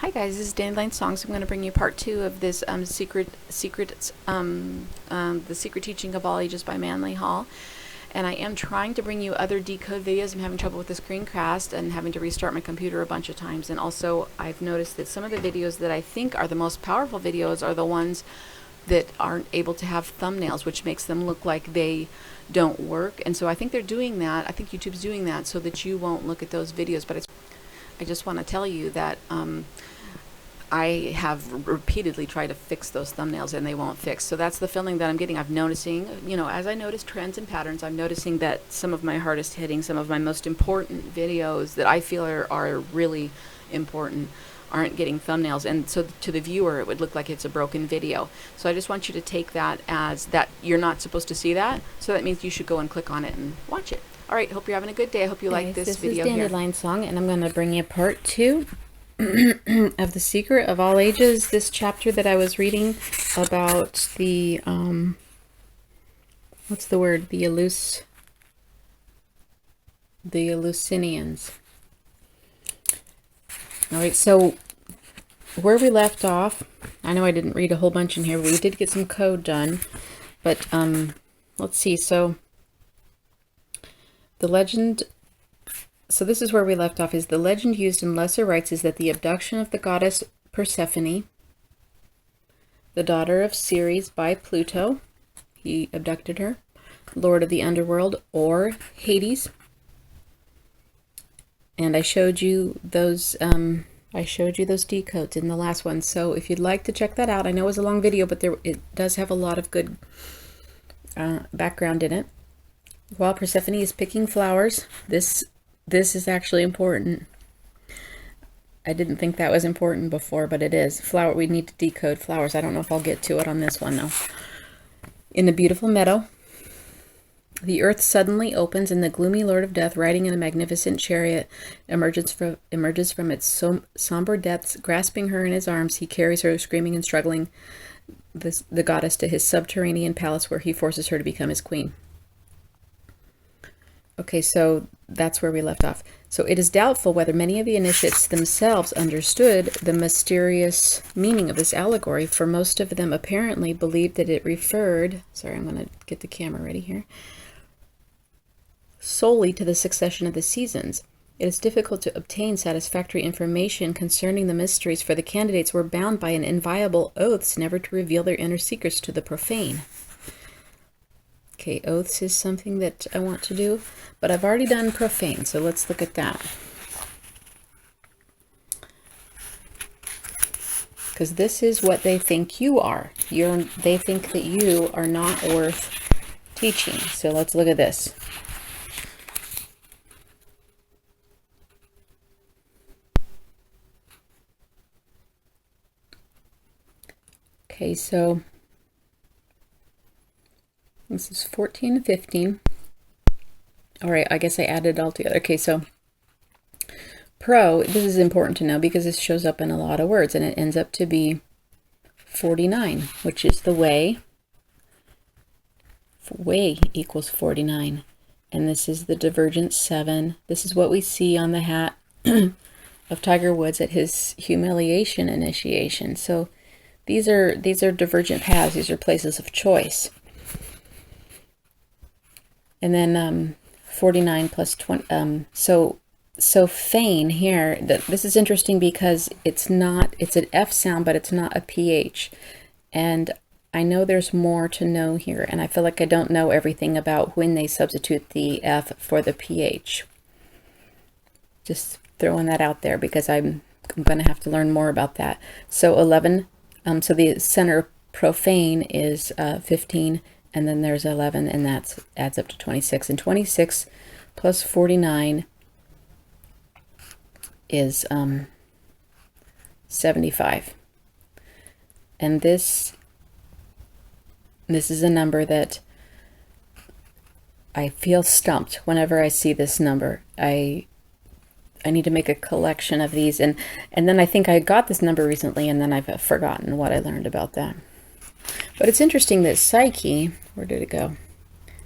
Hi guys, this is Dandelion Songs. I'm going to bring you part 2 of this the secret teaching of all ages by Manly Hall. And I am trying to bring you other decode videos. I'm having trouble with the screencast and having to restart my computer a bunch of times. And also, I've noticed that some of the videos that I think are the most powerful videos are the ones that aren't able to have thumbnails, which makes them look like they don't work. And so I think they're doing that. I think YouTube's doing that so that you won't look at those videos. But I just want to tell you that I have repeatedly tried to fix those thumbnails and they won't fix. So that's the feeling that I'm getting. I'm noticing, as I notice trends and patterns, I'm noticing that some of my hardest hitting, some of my most important videos that I feel are really important aren't getting thumbnails. And so to the viewer, it would look like it's a broken video. So I just want you to take that as that you're not supposed to see that. So that means you should go and click on it and watch it. All right, hope you're having a good day. I hope you like this video here. This is Dandelion Song, and I'm going to bring you part 2 of The Secret of All Ages. This chapter that I was reading about the, what's the word? The Elusians. All right, so where we left off, I know I didn't read a whole bunch in here, but we did get some code done. But let's see, so the legend, so this is where we left off, is the legend used in lesser rites is that the abduction of the goddess Persephone, the daughter of Ceres by Pluto, he abducted her, lord of the underworld, or Hades. And I showed you those decodes in the last one. So if you'd like to check that out, I know it was a long video, but it does have a lot of good background in it. While Persephone is picking flowers, this is actually important. I didn't think that was important before, but it is. We need to decode flowers. I don't know if I'll get to it on this one, though. In the beautiful meadow, the earth suddenly opens, and the gloomy Lord of Death, riding in a magnificent chariot, emerges from its somber depths. Grasping her in his arms, he carries her, screaming and struggling, the goddess, to his subterranean palace, where he forces her to become his queen. Okay, so that's where we left off. So it is doubtful whether many of the initiates themselves understood the mysterious meaning of this allegory, for most of them apparently believed that it referred, sorry, I'm going to get the camera ready here, solely to the succession of the seasons. It is difficult to obtain satisfactory information concerning the mysteries, for the candidates were bound by an inviolable oaths never to reveal their inner secrets to the profane. Okay, oaths is something that I want to do, but I've already done profane, so let's look at that. Because this is what they think you are. They think that you are not worth teaching. So let's look at this. Okay, so this is 14 and 15. All right, I guess I added it all together. Okay, so this is important to know because this shows up in a lot of words, and it ends up to be 49, which is the way. Way equals 49. And this is the divergent 7. This is what we see on the hat of Tiger Woods at his humiliation initiation. So these are divergent paths. These are places of choice. And then 49 plus 20. So feign here, this is interesting because it's an F sound, but it's not a PH. And I know there's more to know here, and I feel like I don't know everything about when they substitute the F for the PH. Just throwing that out there because I'm going to have to learn more about that. So 11, so the center profane is 15, and then there's 11, and that adds up to 26. And 26 plus 49 is 75. And this is a number that I feel stumped whenever I see this number. I need to make a collection of these, and then I think I got this number recently, and then I've forgotten what I learned about that. But it's interesting that Psyche, where did it go?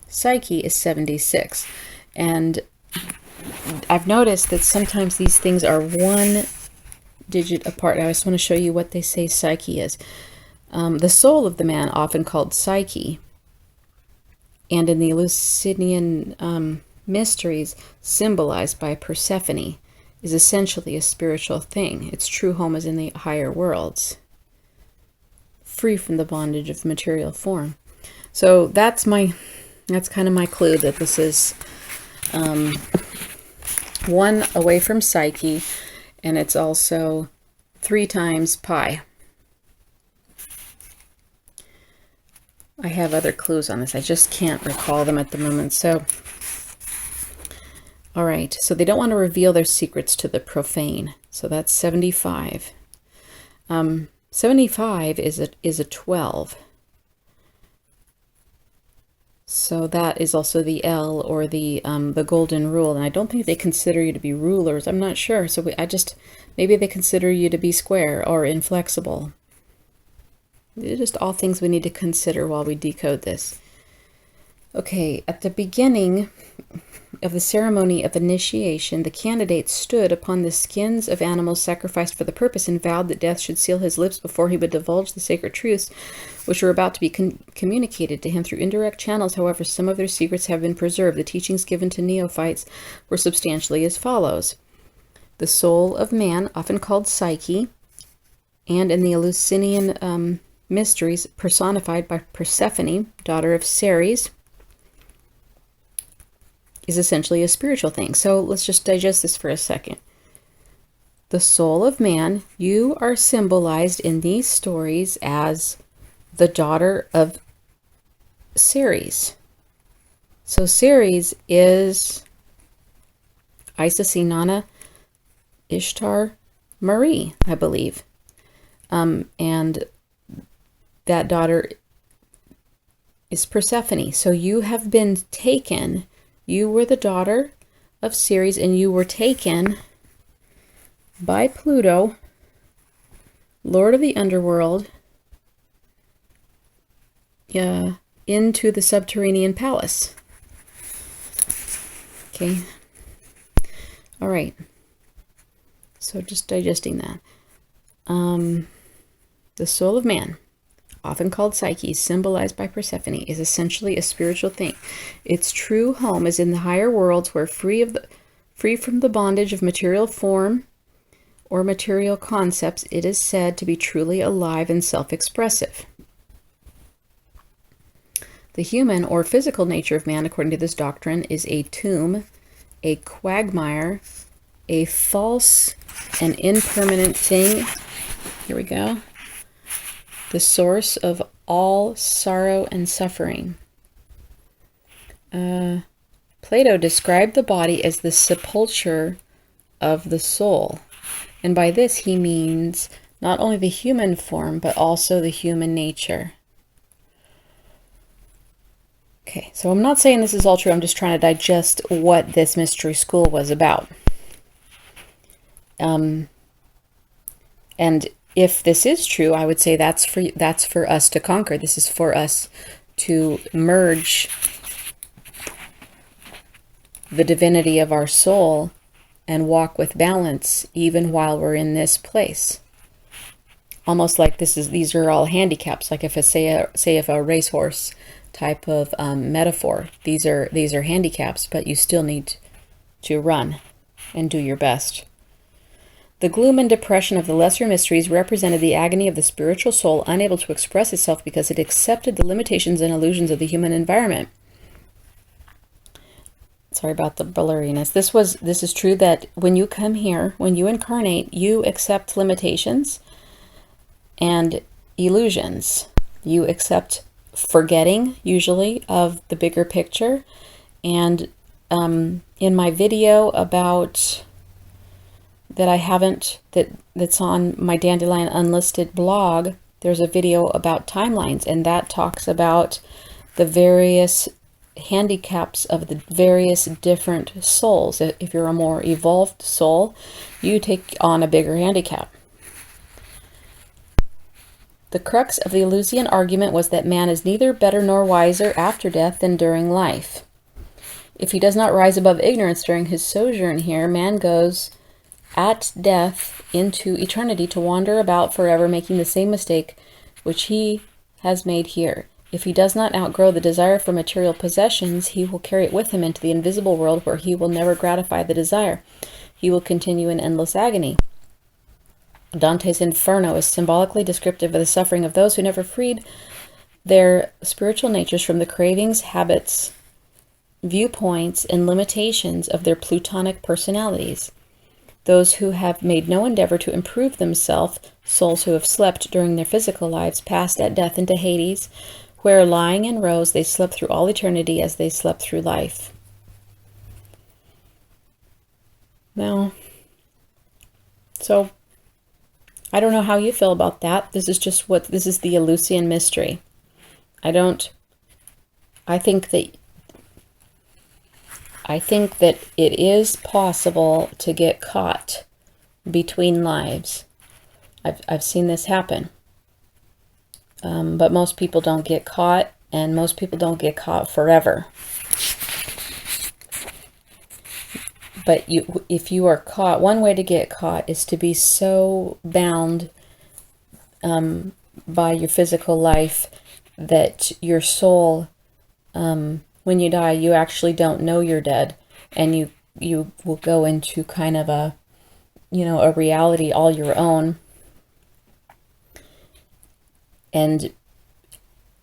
Psyche is 76, and I've noticed that sometimes these things are one digit apart. I just want to show you what they say psyche is. The soul of the man, often called psyche, and in the Elusian mysteries, symbolized by Persephone, is essentially a spiritual thing. Its true home is in the higher worlds, free from the bondage of material form. So that's kind of my clue that this is one away from psyche, and it's also 3 times pi. I have other clues on this. I just can't recall them at the moment. So, all right. So they don't want to reveal their secrets to the profane. So that's 75. 75 is a 12. So that is also the L, or the golden rule. And I don't think they consider you to be rulers. I'm not sure. So maybe they consider you to be square or inflexible. These are just all things we need to consider while we decode this. Okay, at the beginning of the ceremony of initiation, the candidate stood upon the skins of animals sacrificed for the purpose and vowed that death should seal his lips before he would divulge the sacred truths which were about to be communicated to him through indirect channels. However, some of their secrets have been preserved. The teachings given to neophytes were substantially as follows. The soul of man, often called psyche, and in the Eleusinian mysteries, personified by Persephone, daughter of Ceres, is essentially a spiritual thing. So let's just digest this for a second. The soul of man, you are symbolized in these stories as the daughter of Ceres. So Ceres is Isis, Inanna, Ishtar, Marie, I believe. And that daughter is Persephone. So you have been taken. You were the daughter of Ceres, and you were taken by Pluto, Lord of the Underworld, into the subterranean palace. Okay. All right. So just digesting that. The soul of man, often called Psyche, symbolized by Persephone, is essentially a spiritual thing. Its true home is in the higher worlds, where free from the bondage of material form or material concepts, it is said to be truly alive and self-expressive. The human or physical nature of man, according to this doctrine, is a tomb, a quagmire, a false and impermanent thing. Here we go. The source of all sorrow and suffering. Plato described the body as the sepulture of the soul. And by this he means not only the human form, but also the human nature. Okay, so I'm not saying this is all true. I'm just trying to digest what this mystery school was about. And if this is true, I would say that's for us to conquer. This is for us to merge the divinity of our soul and walk with balance even while we're in this place. Almost like these are all handicaps. Like if a racehorse type of metaphor, these are handicaps, but you still need to run and do your best. The gloom and depression of the lesser mysteries represented the agony of the spiritual soul, unable to express itself because it accepted the limitations and illusions of the human environment. Sorry about the blurriness. This is true that when you come here, when you incarnate, you accept limitations and illusions. You accept forgetting, usually, of the bigger picture. And in my video about that's on my Dandelion Unlisted blog, there's a video about timelines, and that talks about the various handicaps of the various different souls. If you're a more evolved soul, you take on a bigger handicap. The crux of the Elusian argument was that man is neither better nor wiser after death than during life. If he does not rise above ignorance during his sojourn here, man goes at death into eternity to wander about forever, making the same mistake which he has made here. If he does not outgrow the desire for material possessions, he will carry it with him into the invisible world where he will never gratify the desire. He will continue in endless agony. Dante's Inferno is symbolically descriptive of the suffering of those who never freed their spiritual natures from the cravings, habits, viewpoints, and limitations of their plutonic personalities. Those who have made no endeavor to improve themselves, souls who have slept during their physical lives, passed at death into Hades, where, lying in rows, they slept through all eternity as they slept through life. Now, so I don't know how you feel about that. This is the Elusian mystery. I think that it is possible to get caught between lives. I've seen this happen. But most people don't get caught, and most people don't get caught forever. But if you are caught, one way to get caught is to be so bound by your physical life that your soul, when you die, you actually don't know you're dead, and you will go into kind of a reality all your own. And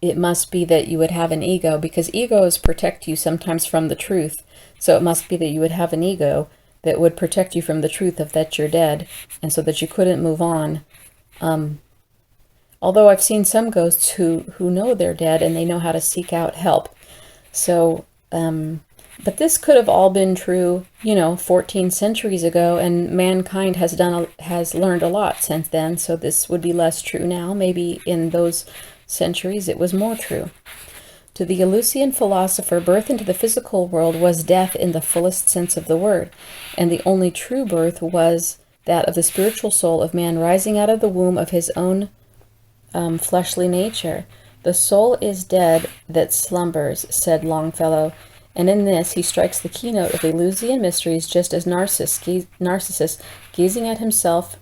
it must be that you would have an ego, because egos protect you sometimes from the truth. So it must be that you would have an ego that would protect you from the truth of that you're dead, and so that you couldn't move on. Although I've seen some ghosts who know they're dead and they know how to seek out help. So, but this could have all been true, 14 centuries ago, and mankind has learned a lot since then. So this would be less true now. Maybe in those centuries it was more true. To the Elusian philosopher, birth into the physical world was death in the fullest sense of the word, and the only true birth was that of the spiritual soul of man rising out of the womb of his own fleshly nature. The soul is dead that slumbers, said Longfellow, and in this he strikes the keynote of Elusian mysteries, just as Narcissus, gazing at himself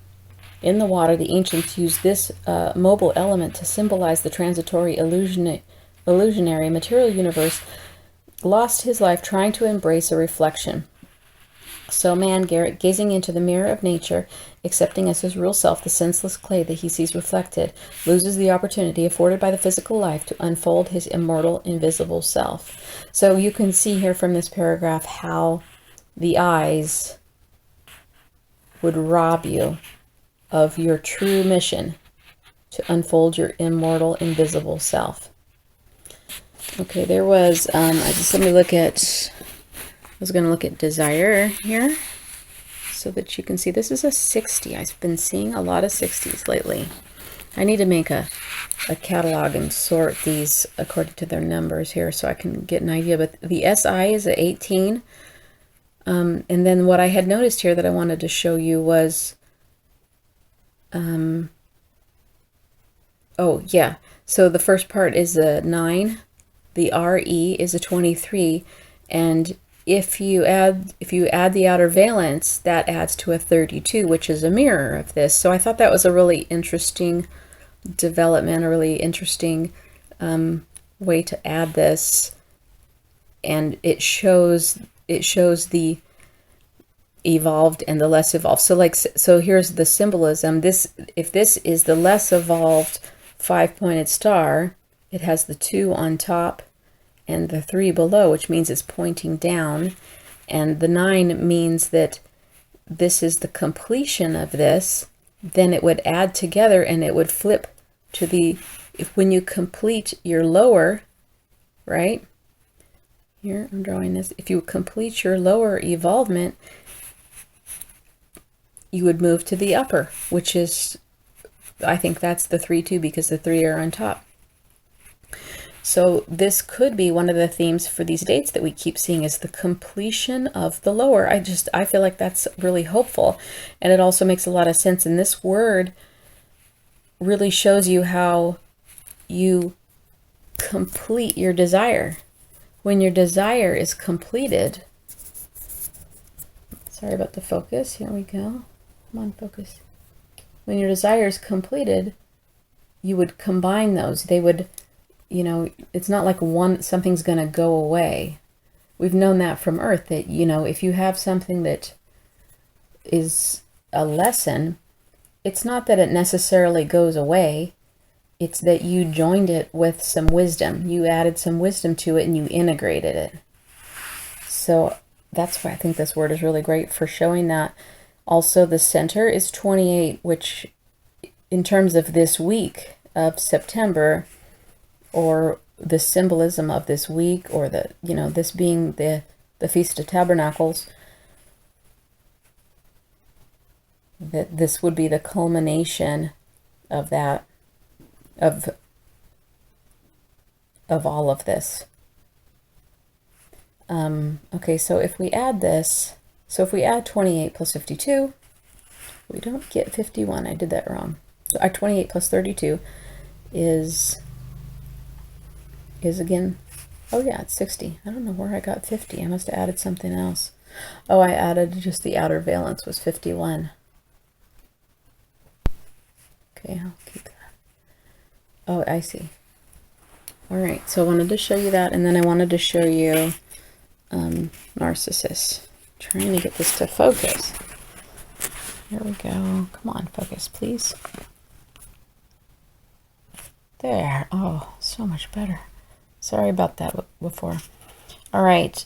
in the water. The ancients used this mobile element to symbolize the transitory illusionary material universe, lost his life trying to embrace a reflection. So man, gazing into the mirror of nature, accepting as his real self the senseless clay that he sees reflected, loses the opportunity afforded by the physical life to unfold his immortal, invisible self. So you can see here from this paragraph how the eyes would rob you of your true mission to unfold your immortal, invisible self. Okay, there was, I was going to look at desire here so that you can see this is a 60. I've been seeing a lot of 60s lately. I need to make a catalog and sort these according to their numbers here so I can get an idea. But the SI is a 18. And then what I had noticed here that I wanted to show you was, oh yeah, so the first part is a 9. The RE is a 23, and if you add the outer valence, that adds to a 32, which is a mirror of this. So I thought that was a really interesting development, a really interesting way to add this, and it shows the evolved and the less evolved. So here's the symbolism. If this is the less evolved 5-pointed star, it has the 2 on top and the 3 below, which means it's pointing down. And the 9 means that this is the completion of this. Then it would add together and it would flip to when you complete your lower, right? Here, I'm drawing this. If you complete your lower evolvement, you would move to the upper, which is, I think that's the 3 too, because the 3 are on top. So this could be one of the themes for these dates that we keep seeing, is the completion of the lower. I feel like that's really hopeful. And it also makes a lot of sense. And this word really shows you how you complete your desire. When your desire is completed, sorry about the focus, here we go. come on, focus. When your desire is completed, you would combine those. They would, you know, it's not like something's going to go away. We've known that from Earth, that, you know, if you have something that is a lesson, it's not that it necessarily goes away. It's that you joined it with some wisdom. You added some wisdom to it and you integrated it. So that's why I think this word is really great for showing that. Also, the center is 28, which in terms of this week of September, or the symbolism of this week, or the, you know, this being the Feast of Tabernacles, that this would be the culmination of that, of all of this. Okay, so if we add this, so if we add 28 plus 52, we don't get 51. I did that wrong. So our 28 plus 32 is again, oh yeah, it's 60. I don't know where I got 50. I must have added something else. Oh, I added just the outer valence was 51. Okay, I'll keep that. Oh, I see. All right, so I wanted to show you that, and then I wanted to show you Narcissus. Trying to get this to focus. Here we go. Come on, focus, please. There. Oh, so much better. Sorry about that before. All right.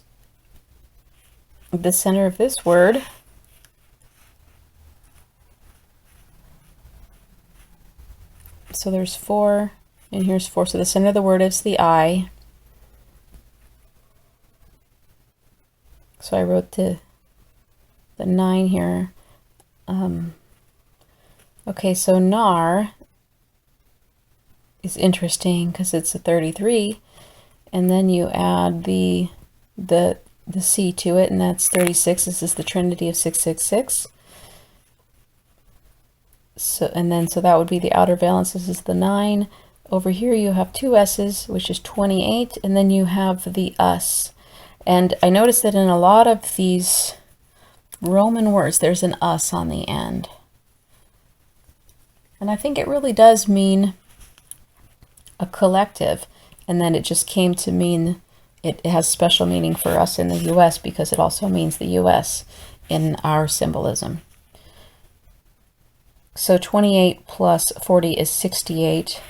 The center of this word so there's 4, and here's 4. So the center of the word is the I. So I wrote the 9 here. Okay, so Nar is interesting because it's a 33, and then you add the C to it, and that's 36. This is the Trinity of 666. So that would be the outer valence. This is the 9. Over here you have 2 S's, which is 28, and then you have the us. And I noticed that in a lot of these Roman words, there's an us on the end. And I think it really does mean a collective, and then it just came to mean, it has special meaning for us in the U.S. because it also means the U.S. in our symbolism. So 28 plus 40 is 68.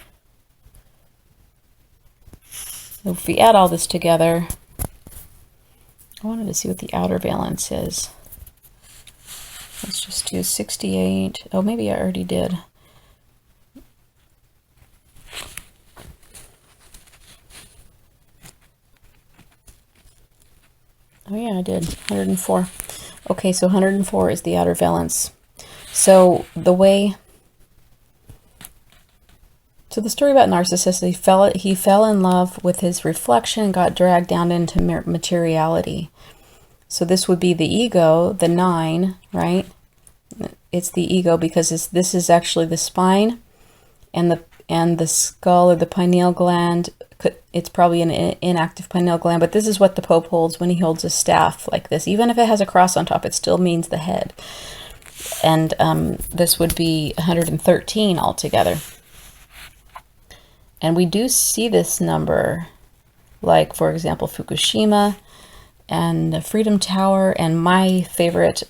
If we add all this together, I wanted to see what the outer valence is. Let's just do 68. Oh, maybe I already did. Oh yeah, I did. 104. Okay, so 104 is the outer valence. So the story about Narcissus, he fell in love with his reflection, got dragged down into materiality. So this would be the ego, the 9, right? It's the ego because this is actually the spine, and the skull or the pineal gland. It's probably an inactive pineal gland, but this is what the Pope holds when he holds a staff like this. Even if it has a cross on top, it still means the head. And this would be 113 altogether. And we do see this number, like, for example, Fukushima and the Freedom Tower. And my favorite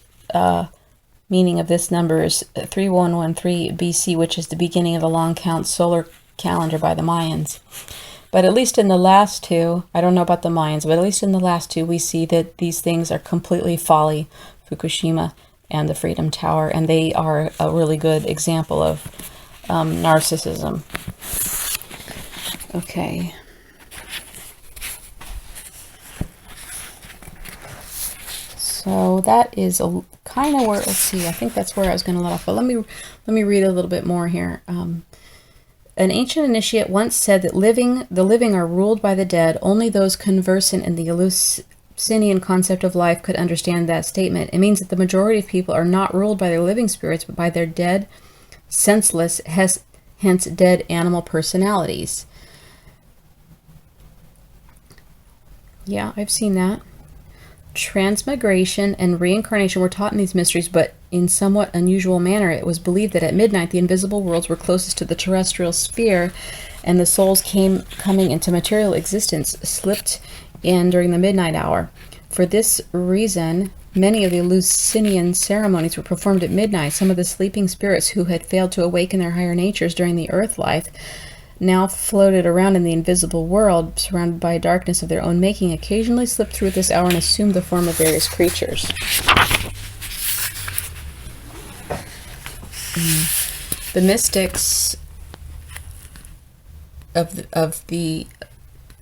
meaning of this number is 3113 BC, which is the beginning of the long count solar calendar by the Mayans. But at least in the last two, I don't know about the Mayans, but at least in the last two, we see that these things are completely folly, Fukushima and the Freedom Tower, and they are a really good example of narcissism. Okay. So that is a kind of where, let's see, I think that's where I was going to let off, but let me read a little bit more here. An ancient initiate once said that the living are ruled by the dead. Only those conversant in the Eleusinian concept of life could understand that statement. It means that the majority of people are not ruled by their living spirits, but by their dead, senseless, hence dead animal personalities. Yeah, I've seen that. Transmigration and reincarnation were taught in these mysteries, but in somewhat unusual manner. It was believed that at midnight the invisible worlds were closest to the terrestrial sphere, and the souls coming into material existence slipped in during the midnight hour. For this reason, many of the Elusian ceremonies were performed at midnight. Some of the sleeping spirits who had failed to awaken their higher natures during the earth life now floated around in the invisible world, surrounded by a darkness of their own making, occasionally slipped through at this hour and assumed the form of various creatures. The mystics of the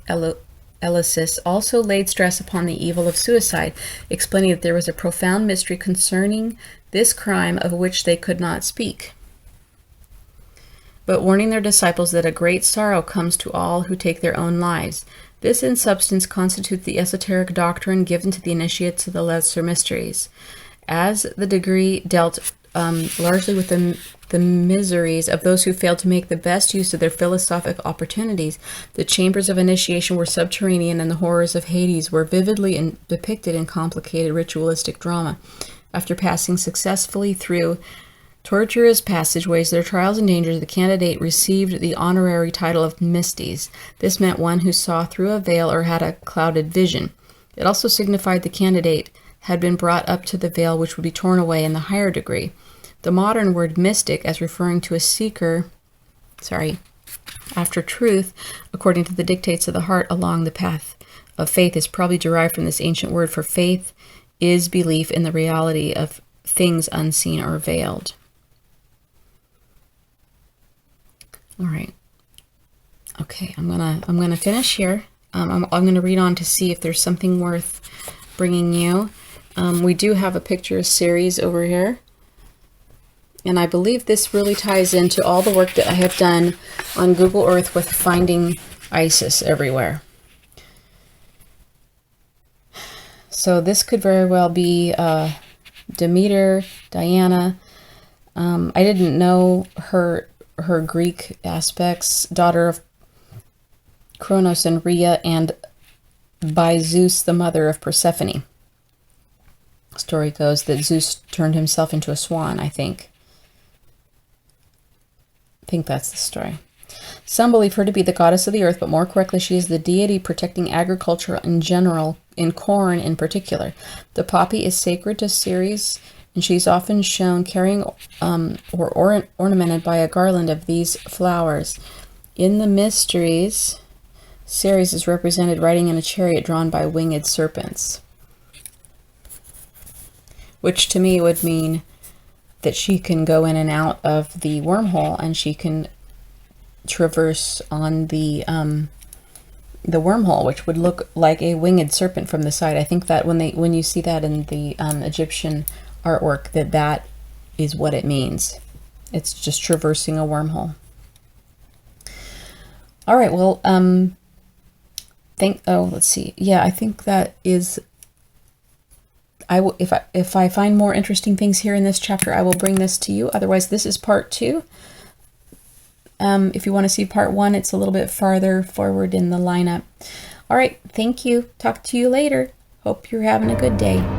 Elusian also laid stress upon the evil of suicide, explaining that there was a profound mystery concerning this crime of which they could not speak, but warning their disciples that a great sorrow comes to all who take their own lives. This, in substance, constitutes the esoteric doctrine given to the initiates of the lesser mysteries. As the degree dealt largely with the miseries of those who failed to make the best use of their philosophic opportunities, the chambers of initiation were subterranean, and the horrors of Hades were vividly depicted in complicated ritualistic drama. After passing successfully through tortuous passageways, their trials and dangers, the candidate received the honorary title of Mystes. This meant one who saw through a veil or had a clouded vision. It also signified the candidate had been brought up to the veil, which would be torn away in the higher degree. The modern word mystic, as referring to a seeker, after truth, according to the dictates of the heart along the path of faith, is probably derived from this ancient word, for faith is belief in the reality of things unseen or veiled. All right. Okay, I'm gonna finish here. I'm gonna read on to see if there's something worth bringing you. We do have a picture series over here, and I believe this really ties into all the work that I have done on Google Earth with finding Isis everywhere. So this could very well be Demeter, Diana. I didn't know her Greek aspects, daughter of Kronos and Rhea, and by Zeus, the mother of Persephone. Story goes that Zeus turned himself into a swan, I think. That's the story. Some believe her to be the goddess of the earth, but more correctly, she is the deity protecting agriculture in general, in corn in particular. The poppy is sacred to Ceres, and she's often shown carrying or ornamented by a garland of these flowers. In the mysteries, Ceres is represented riding in a chariot drawn by winged serpents, which to me would mean that she can go in and out of the wormhole, and she can traverse on the wormhole, which would look like a winged serpent from the side. I think that when you see that in the Egyptian artwork, that is what it means. It's just traversing a wormhole. All right. Well, let's see. Yeah, I think that is. If I find more interesting things here in this chapter, I will bring this to you. Otherwise, this is part 2. If you want to see part 1, it's a little bit farther forward in the lineup. All right. Thank you. Talk to you later. Hope you're having a good day.